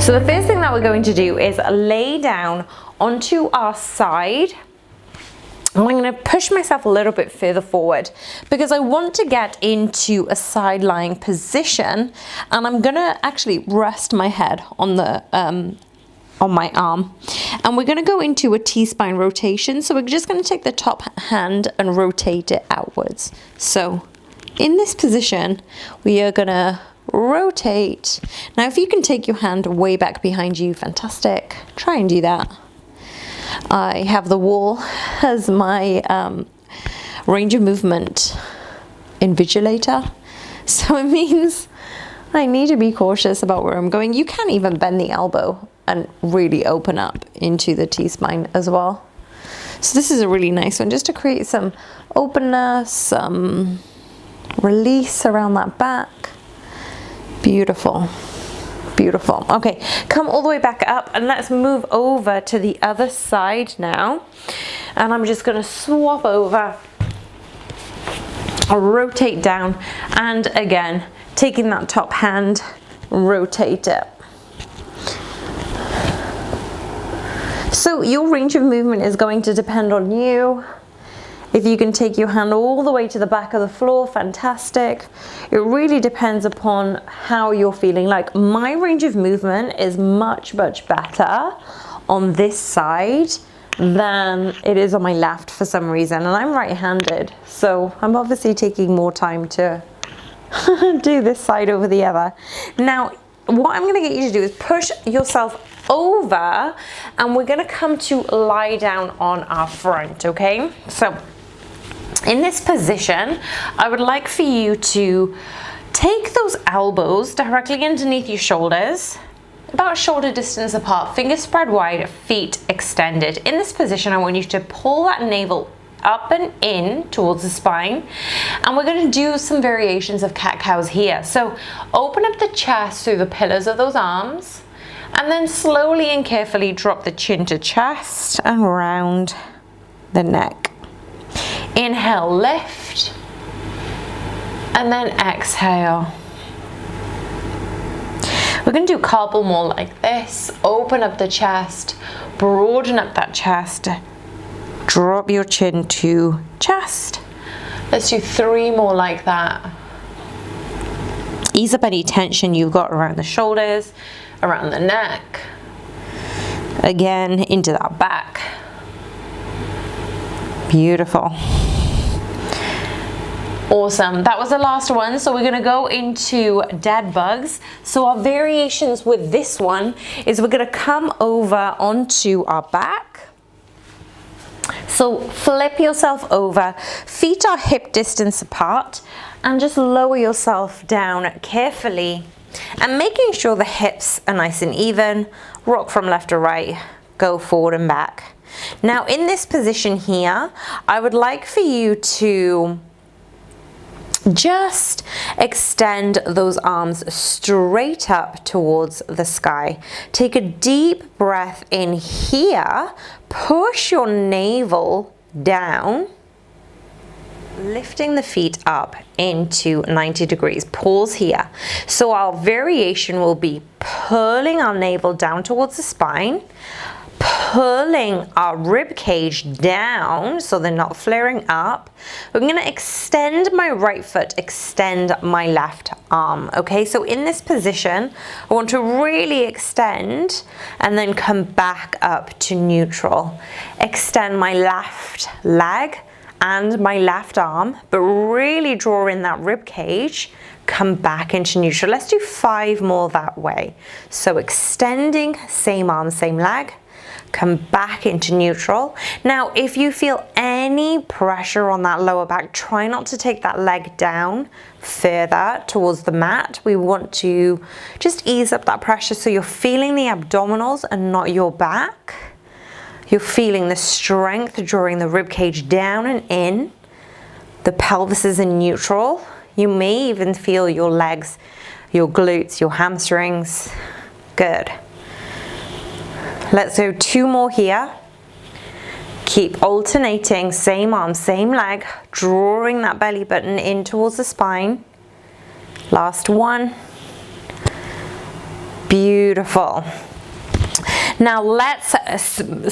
So the first thing that we're going to do is lay down onto our side. I'm going to push myself a little bit further forward because I want to get into a side lying position, and I'm going to actually rest my head on the on my arm, and we're going to go into a T-spine rotation. So we're just going to take the top hand and rotate it outwards. So in this position we are going to rotate. Now if you can take your hand way back behind you, fantastic, try and do that. I have the wall as my range of movement invigilator, so it means I need to be cautious about where I'm going. You can even bend the elbow and really open up into the T-spine as well. So this is a really nice one, just to create some openness, some release around that back. Beautiful. Beautiful. Okay, come all the way back up and let's move over to the other side now. And I'm just going to swap over, rotate down, and again, taking that top hand, rotate it. So your range of movement is going to depend on you. If you can take your hand all the way to the back of the floor, fantastic. It really depends upon how you're feeling. Like, my range of movement is much better on this side than it is on my left for some reason. And I'm right-handed, so I'm obviously taking more time to do this side over the other. Now, what I'm going to get you to do is push yourself over, and we're going to come to lie down on our front, okay? So in this position, I would like for you to take those elbows directly underneath your shoulders, about shoulder distance apart, fingers spread wide, feet extended. In this position, I want you to pull that navel up and in towards the spine, and we're going to do some variations of cat-cows here. So open up the chest through the pillars of those arms, and then slowly and carefully drop the chin to chest and round the neck. Inhale, lift, and then exhale. We're going to do a couple more like this. Open up the chest, broaden up that chest, drop your chin to chest. Let's do 3 more like that. Ease up any tension you've got around the shoulders, around the neck. Again, into that back. Beautiful. Awesome. That was the last one. So we're going to go into dead bugs. So our variations with this one is we're going to come over onto our back. So flip yourself over, feet are hip distance apart, and just lower yourself down carefully, and making sure the hips are nice and even. Rock from left to right, go forward and back. Now in this position here, I would like for you to just extend those arms straight up towards the sky. Take a deep breath in here, push your navel down, lifting the feet up into 90 degrees. Pause here. So our variation will be pulling our navel down towards the spine, pulling our rib cage down so they're not flaring up. We're going to extend my right foot, extend my left arm. Okay, so in this position, I want to really extend and then come back up to neutral. Extend my left leg and my left arm, but really draw in that rib cage. Come back into neutral. Let's do 5 more that way. So extending, same arm, same leg. Come back into neutral. Now, if you feel any pressure on that lower back, try not to take that leg down further towards the mat. We want to just ease up that pressure so you're feeling the abdominals and not your back. You're feeling the strength drawing the rib cage down and in. The pelvis is in neutral. You may even feel your legs, your glutes, your hamstrings. Good. Let's do 2 more here. Keep alternating, same arm, same leg, drawing that belly button in towards the spine. Last one. Beautiful. Now let's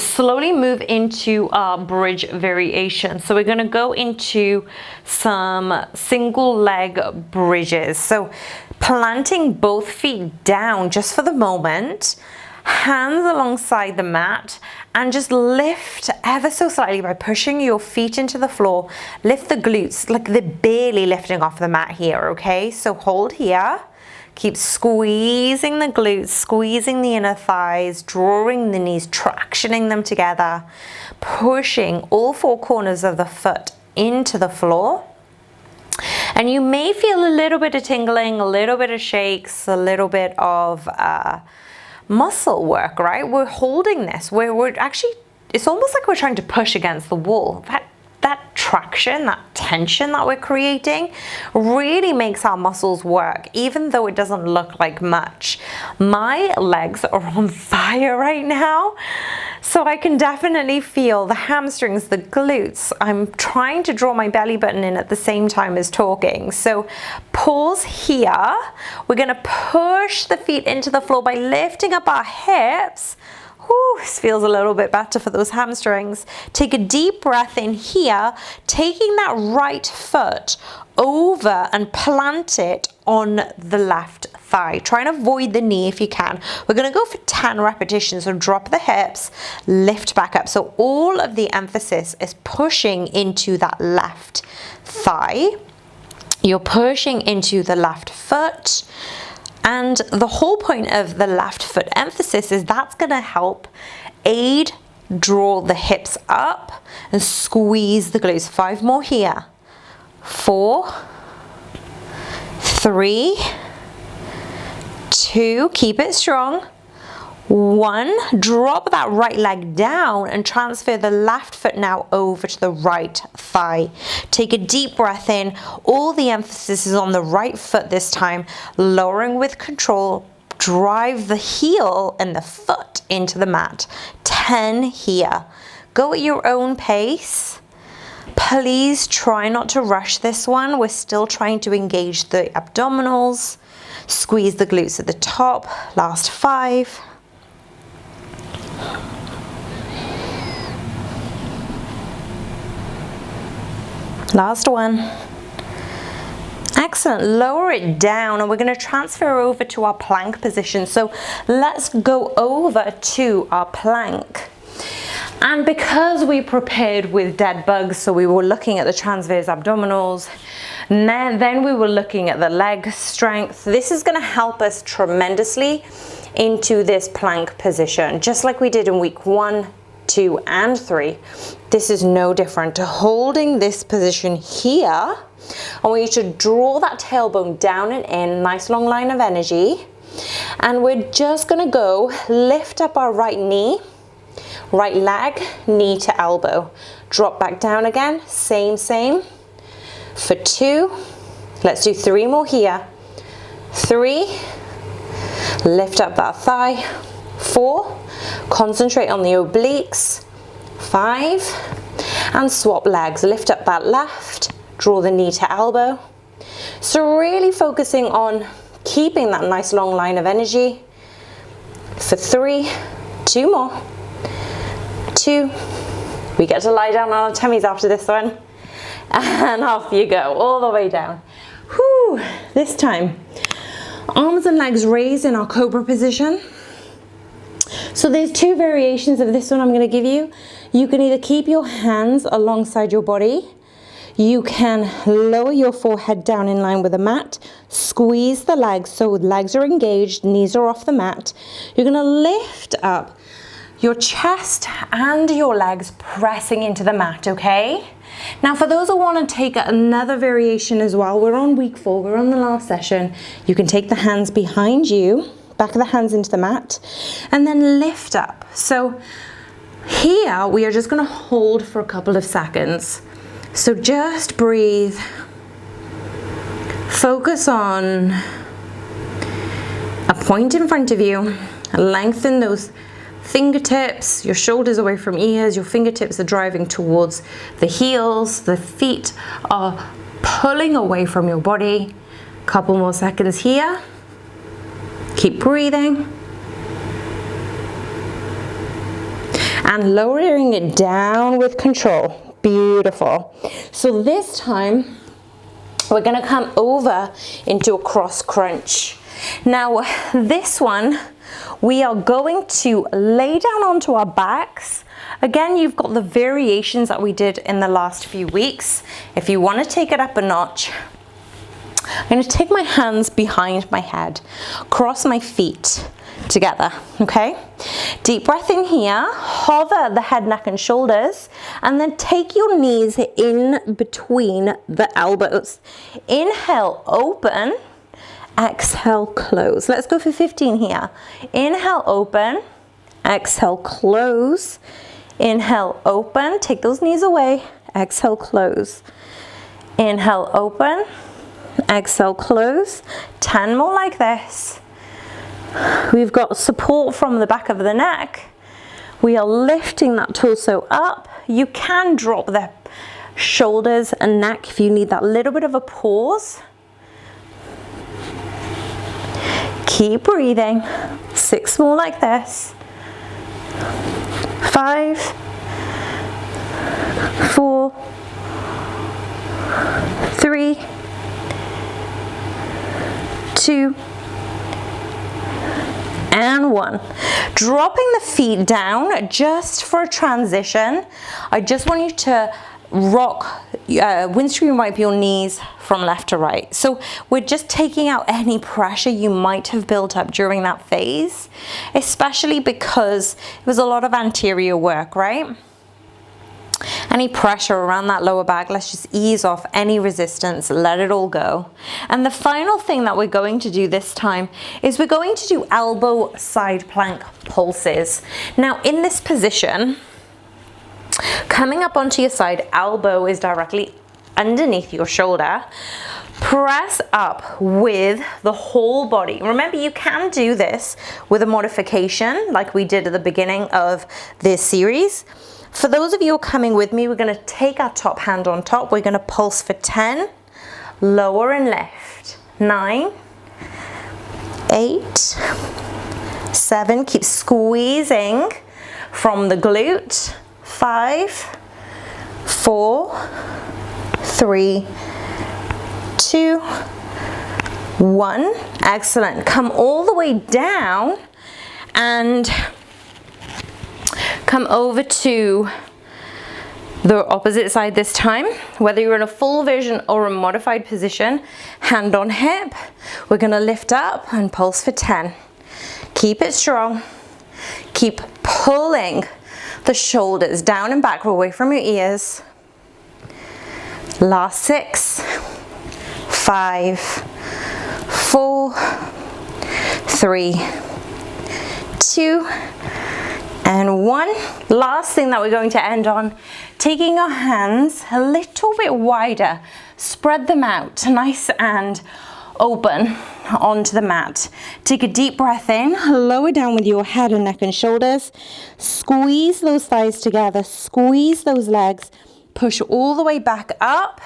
slowly move into our bridge variation. So we're going to go into some single leg bridges. So planting both feet down just for the moment, hands alongside the mat, and just lift ever so slightly by pushing your feet into the floor. Lift the glutes like they're barely lifting off the mat here, okay? So hold here. Keep squeezing the glutes, squeezing the inner thighs, drawing the knees, tractioning them together, pushing all four corners of the foot into the floor. And you may feel a little bit of tingling, a little bit of shakes, a little bit of muscle work, right? We're holding this. We're actually, it's almost like we're trying to push against the wall. That traction, that tension that we're creating really makes our muscles work, even though it doesn't look like much. My legs are on fire right now, so I can definitely feel the hamstrings, the glutes. I'm trying to draw my belly button in at the same time as talking. So pause here. We're gonna push the feet into the floor by lifting up our hips. Whew, this feels a little bit better for those hamstrings. Take a deep breath in here, taking that right foot over and plant it on the left thigh. Try and avoid the knee if you can. We're going to go for 10 repetitions, so drop the hips, lift back up. So all of the emphasis is pushing into that left thigh. You're pushing into the left foot. And the whole point of the left foot emphasis is that's going to help aid, draw the hips up and squeeze the glutes. 5 more here. 4, 3, 2, keep it strong. 1, drop that right leg down and transfer the left foot now over to the right thigh. Take a deep breath in. All the emphasis is on the right foot this time. Lowering with control. Drive the heel and the foot into the mat. 10 here. Go at your own pace. Please try not to rush this one. We're still trying to engage the abdominals. Squeeze the glutes at the top. Last 5. Last one. Excellent. Lower it down and we're going to transfer over to our plank position. So let's go over to our plank. And because we prepared with dead bugs, so we were looking at the transverse abdominals, and then we were looking at the leg strength. This is going to help us tremendously into this plank position, just like we did in week 1, 2, and 3. This is no different. Holding this position here, I want you to draw that tailbone down and in, nice long line of energy. And we're just gonna go lift up our right knee, right leg, knee to elbow. Drop back down again, same. For 2, let's do 3 more here. 3, lift up that thigh. 4, concentrate on the obliques. 5, and swap legs. Lift up that left, draw the knee to elbow. So really focusing on keeping that nice long line of energy. For 3, 2 more. 2, we get to lie down on our tummies after this one. And off you go, all the way down. Whew, this time, arms and legs raised in our Cobra position. So there's 2 variations of this one I'm going to give you. You can either keep your hands alongside your body. You can lower your forehead down in line with the mat. Squeeze the legs so the legs are engaged, knees are off the mat. You're going to lift up your chest and your legs pressing into the mat, okay? Now for those who want to take another variation as well, we're on week 4, we're on the last session. You can take the hands behind you, back of the hands into the mat, and then lift up. So here we are just going to hold for a couple of seconds. So just breathe. Focus on a point in front of you. Lengthen those fingertips, your shoulders away from ears, your fingertips are driving towards the heels, the feet are pulling away from your body. Couple more seconds here. Keep breathing. And lowering it down with control. Beautiful. So this time, we're gonna come over into a cross crunch. Now, this one, we are going to lay down onto our backs. Again, you've got the variations that we did in the last few weeks. If you wanna take it up a notch, I'm going to take my hands behind my head, cross my feet together, okay? Deep breath in here, hover the head, neck, and shoulders, and then take your knees in between the elbows. Inhale, open, exhale, close. Let's go for 15 here. Inhale, open, exhale, close. Inhale, open, take those knees away, exhale, close. Inhale, open, exhale, close. 10 more like this. We've got support from the back of the neck. We are lifting that torso up. You can drop the shoulders and neck if you need that little bit of a pause. Keep breathing. 6 more like this. 5, 4, 3, 2, and 1. Dropping the feet down just for a transition. I just want you to rock, windstream wipe your knees from left to right. So we're just taking out any pressure you might have built up during that phase, especially because it was a lot of anterior work, right? Any pressure around that lower back, let's just ease off any resistance, let it all go. And the final thing that we're going to do this time is we're going to do elbow side plank pulses. Now in this position, coming up onto your side, elbow is directly underneath your shoulder. Press up with the whole body. Remember, you can do this with a modification like we did at the beginning of this series. For those of you who are coming with me, we're going to take our top hand on top. We're going to pulse for 10, lower and lift. 9, 8, 7, keep squeezing from the glute. 5, 4, 3, 2, 1. Excellent. Come all the way down and come over to the opposite side this time. Whether you're in a full version or a modified position, hand on hip. We're going to lift up and pulse for 10. Keep it strong. Keep pulling the shoulders down and back away from your ears. Last 6, 5, 4, 3, 2, and 1. Last thing that we're going to end on, taking our hands a little bit wider, spread them out nice and open onto the mat. Take a deep breath in, lower down with your head and neck and shoulders. Squeeze those thighs together, squeeze those legs, push all the way back up.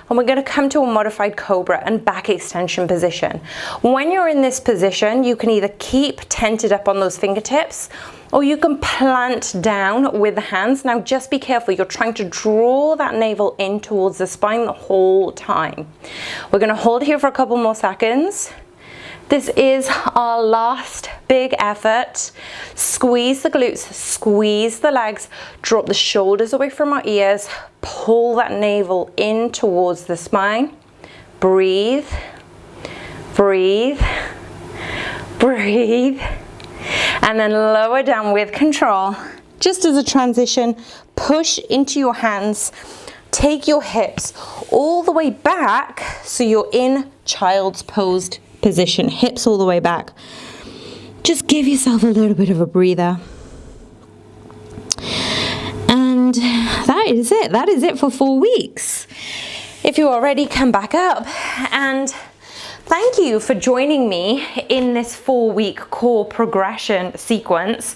And we're going to come to a modified Cobra and back extension position. When you're in this position, you can either keep tented up on those fingertips, or you can plant down with the hands. Now just be careful, you're trying to draw that navel in towards the spine the whole time. We're going to hold here for a couple more seconds. This is our last big effort. Squeeze the glutes, squeeze the legs, drop the shoulders away from our ears, pull that navel in towards the spine. Breathe, breathe, breathe. And then lower down with control. Just as a transition, push into your hands. Take your hips all the way back so you're in child's posed position, hips all the way back. Just give yourself a little bit of a breather. And that is it. That is it for 4 weeks. If you are ready, come back up. And thank you for joining me in this 4-week core progression sequence.